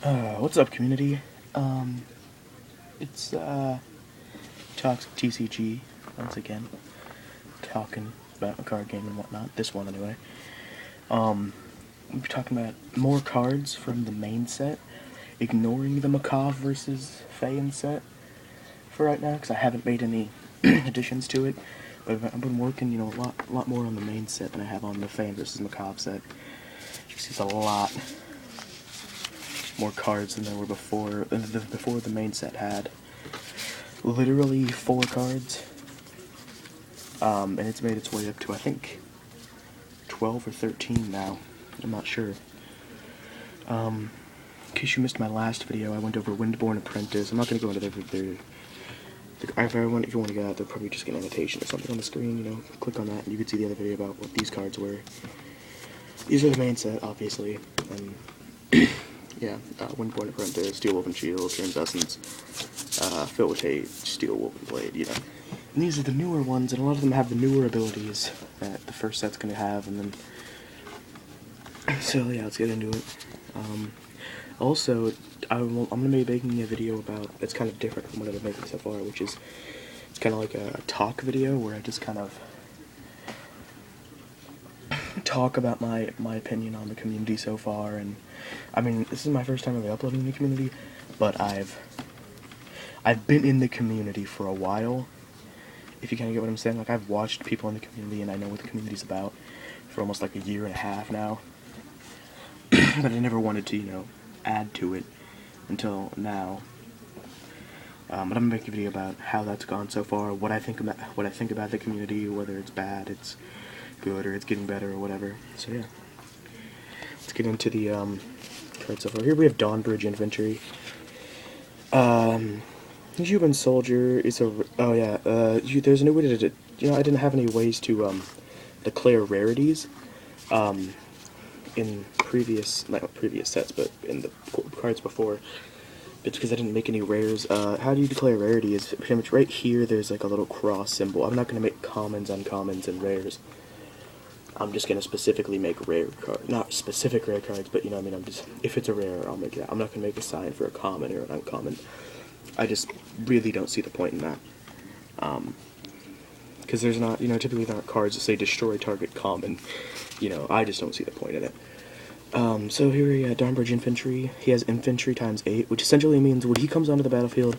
What's up, community? It's Toxic TCG once again, talking about a card game and whatnot. This one, anyway. We'll be talking about more cards from the main set, ignoring the Macabre versus Feyen set for right now because I haven't made any additions to it. But I've been working, a lot more on the main set than I have on the Feyen versus Macabre set. It's a lot more cards than there were before. Before the main set had literally 4 cards, and it's made its way up to I think 12 or 13 now. I'm not sure. In case you missed my last video, I went over Windborn Apprentice. I'm not going to go into their if you want to get out, they'll probably just get an annotation or something on the screen. Click on that and you can see the other video about what these cards were. These are the main set, obviously, and yeah, Windborn Apprentice, Steel Woven Shield, Transcendence, Filled with Hate, Steel Woven Blade, And these are the newer ones, and a lot of them have the newer abilities that the first set's going to have, and then... So, yeah, let's get into it. Also, I'm going to be making a video about... It's kind of different from what I've been making so far, which is... It's kind of like a talk video, where I just kind of... talk about my opinion on the community so far, and I mean, this is my first time really uploading in the community, but I've been in the community for a while, if you kind of get what I'm saying. Like, I've watched people in the community, and I know what the community's about for almost like a year and a half now, but I never wanted to, add to it until now. But I'm gonna make a video about how that's gone so far, what I think about the community, whether it's bad, it's good, or it's getting better, or whatever. So yeah, let's get into the cards so far. Here we have Dawnbridge Infantry. Human Soldier is a... Oh yeah, there's a new way to... I didn't have any ways to declare rarities in not previous sets, but in the cards before. It's because I didn't make any rares. How do you declare rarity is pretty much right here. There's like a little cross symbol. I'm not going to make commons, uncommons, and rares. I'm just going to specifically make rare cards. Not specific rare cards, but if it's a rare, I'll make that. I'm not going to make a sign for a common or an uncommon. I just really don't see the point in that. Because there's not, typically there aren't cards that say destroy target common. I just don't see the point in it. So here we got Dawnbridge Infantry. He has infantry times 8, which essentially means when he comes onto the battlefield,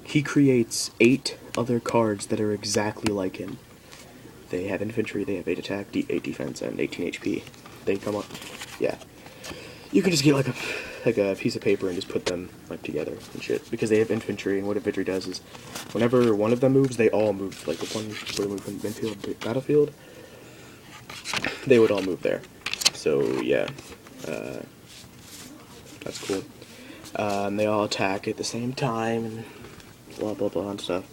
he creates 8 other cards that are exactly like him. They have infantry, they have 8 attack, 8 defense, and 18 HP. They come up, yeah. You can just get like a piece of paper and just put them together and shit, because they have infantry, and what infantry does is, whenever one of them moves, they all move. Like if one were to move from midfield to battlefield, they would all move there. So yeah, that's cool. And they all attack at the same time, and blah blah blah and stuff.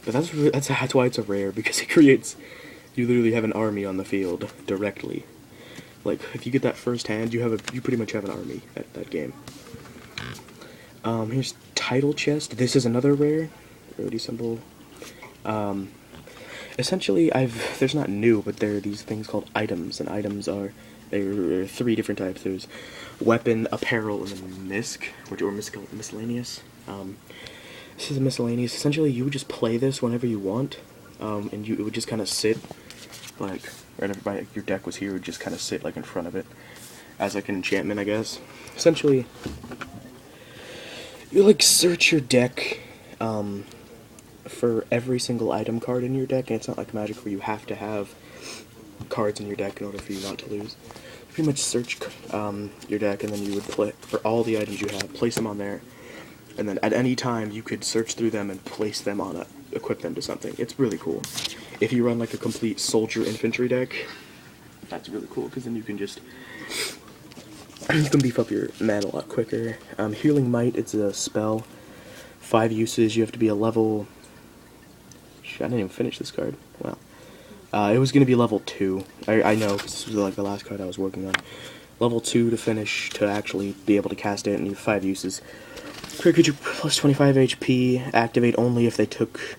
But that's why it's a rare, because it creates... You literally have an army on the field directly. Like, if you get that first hand, you pretty much have an army at that game. Here's Title Chest. This is another rare. Rarity symbol. Essentially, there's not new, but there are these things called items, and items are... There are 3 different types. There's weapon, apparel, and then misc, or miscellaneous. This is a miscellaneous. Essentially, you would just play this whenever you want, and it would just kind of sit, right by your deck was here, it would just kind of sit in front of it, as an enchantment, I guess. Essentially, you search your deck for every single item card in your deck, and it's not like Magic where you have to have cards in your deck in order for you not to lose. You pretty much search your deck, and then you would play for all the items you have, place them on there. And then at any time, you could search through them and place them on equip them to something. It's really cool. If you run a complete soldier infantry deck, that's really cool, because then you can just... you can beef up your mana a lot quicker. Healing Might, it's a spell. 5 uses, you have to be a level... I didn't even finish this card. Wow. It was going to be level 2. I know, because this was the last card I was working on. Level 2 to finish, to actually be able to cast it, and you have 5 uses. Creature plus 25 HP, activate only if they took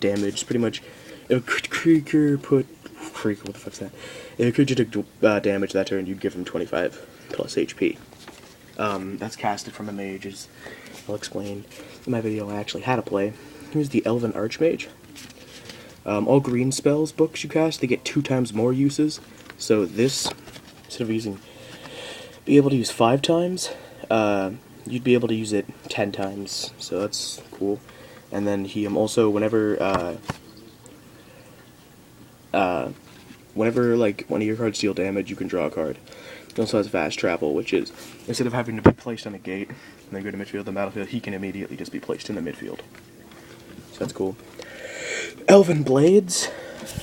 damage. Pretty much, if a creature what the fuck's that? If a creature took damage that turn, you'd give them 25 plus HP. that's casted from a mage, as I'll explain in my video I actually had to play. Here's the Elven Archmage. All green spells books you cast, they get 2 times more uses. So this, instead of be able to use 5 times, you'd be able to use it 10 times. So that's cool. And then he also, whenever like one of your cards deal damage, you can draw a card. He also has fast travel, which is, instead of having to be placed on a gate and then go to midfield the battlefield, he can immediately just be placed in the midfield. So that's cool. Elven Blades,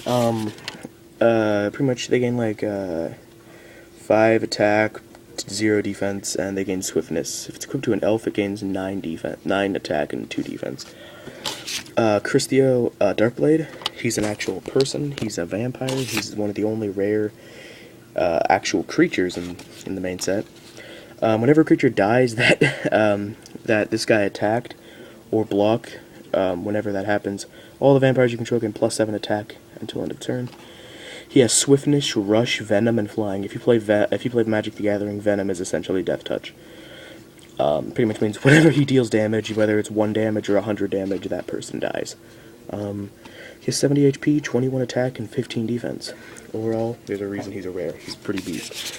pretty much they gain like 5 attack, 0 defense, and they gain swiftness. If it's equipped to an elf, it gains 9 attack and 2 defense. Cristio Darkblade, he's an actual person, he's a vampire, he's one of the only rare actual creatures in the main set. Whenever a creature dies that that this guy attacked or block, whenever that happens, all the vampires you control gain +7 attack until end of turn. He has swiftness, rush, venom, and flying. If you play Magic the Gathering, venom is essentially death touch. Pretty much means whenever he deals damage, whether it's 1 damage or 100 damage, that person dies. He has 70 HP, 21 attack, and 15 defense. Overall, there's a reason he's a rare. He's a pretty beast.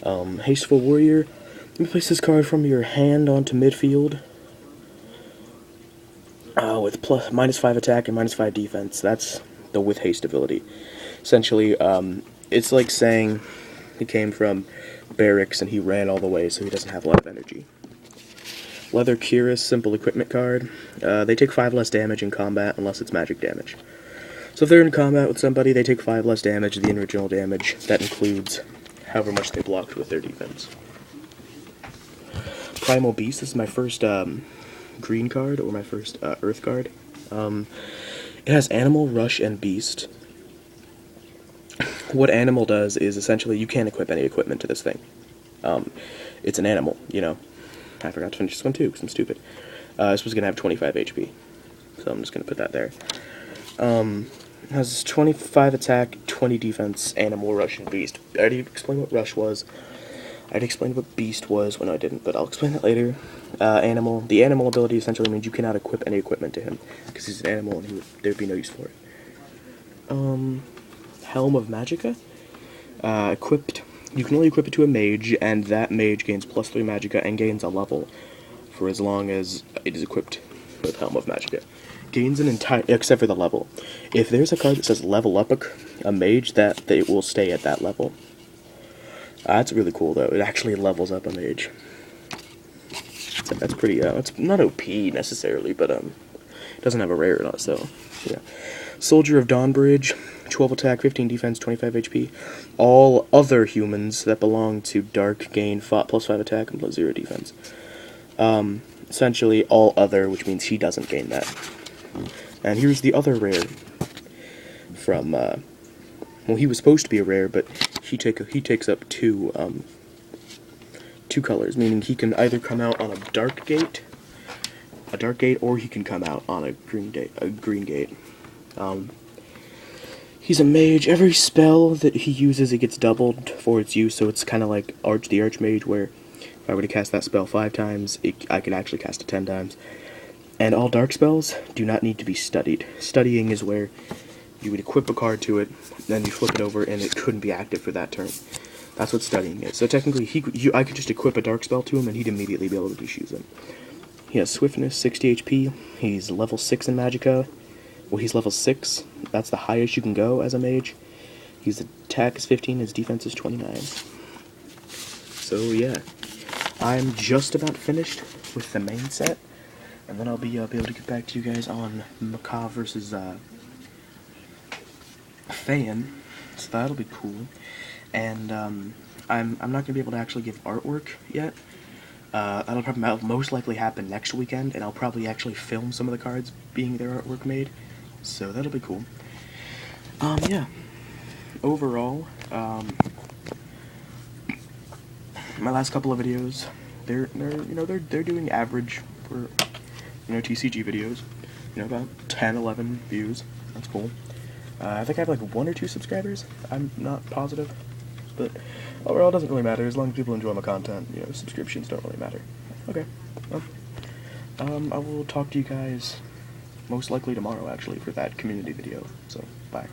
Hasteful Warrior. You place this card from your hand onto midfield with -5 attack and -5 defense. That's the with haste ability. Essentially, it's like saying he came from barracks and he ran all the way, so he doesn't have a lot of energy. Leather Cuirass, simple equipment card. They take 5 less damage in combat unless it's magic damage. So if they're in combat with somebody, they take 5 less damage than the original damage. That includes however much they blocked with their defense. Primal Beast, this is my first green card, or my first earth card. It has Animal, Rush, and Beast. What Animal does is essentially you can't equip any equipment to this thing. It's an animal, you know. I forgot to finish this one too, because I'm stupid. This was going to have 25 HP, so I'm just going to put that there. It has 25 attack, 20 defense, Animal, Rush, and Beast. I already explained what Rush was. I already explained what Beast was when I didn't, but I'll explain it later. Animal. The Animal ability essentially means you cannot equip any equipment to him, because he's an animal and there'd be no use for it. Helm of Magicka. Equipped. You can only equip it to a mage, and that mage gains +3 Magicka and gains a level for as long as it is equipped with Helm of Magicka. Gains an entire, except for the level. If there's a card that says level up a mage, that it will stay at that level. That's really cool, though. It actually levels up a mage. That's pretty, it's not OP necessarily, but it doesn't have a rare in it, so yeah. Soldier of Dawnbridge, 12 attack, 15 defense, 25 HP. All other humans that belong to Dark gain +5 attack and +0 defense. Essentially all other, which means he doesn't gain that. And here's the other rare from, well, he was supposed to be a rare, but he takes up two colors, meaning he can either come out on a dark gate, or he can come out on a green gate. He's a mage. Every spell that he uses, it gets doubled for its use, so it's kind of like the Archmage, where if I were to cast that spell 5 times, I could actually cast it 10 times. And all dark spells do not need to be studied. Studying is where you would equip a card to it, then you flip it over, and it couldn't be active for that turn. That's what studying is. So technically, I could just equip a dark spell to him, and he'd immediately be able to just use it. He has Swiftness, 60 HP. He's level 6 in Magicka. Well, he's level 6. That's the highest you can go as a mage. His attack is 15, his defense is 29. So, yeah. I'm just about finished with the main set. And then I'll be able to get back to you guys on Macaw versus Thayan. So that'll be cool. And I'm not going to be able to actually give artwork yet. That'll probably most likely happen next weekend, and I'll probably actually film some of the cards being their artwork made. So that'll be cool. Yeah. Overall, my last couple of videos, they're doing average for TCG videos. About 10, 11 views. That's cool. I think I have like 1 or 2 subscribers. I'm not positive, but overall it doesn't really matter. As long as people enjoy my content, you know, subscriptions don't really matter. Okay, well, I will talk to you guys most likely tomorrow, actually, for that community video, so bye.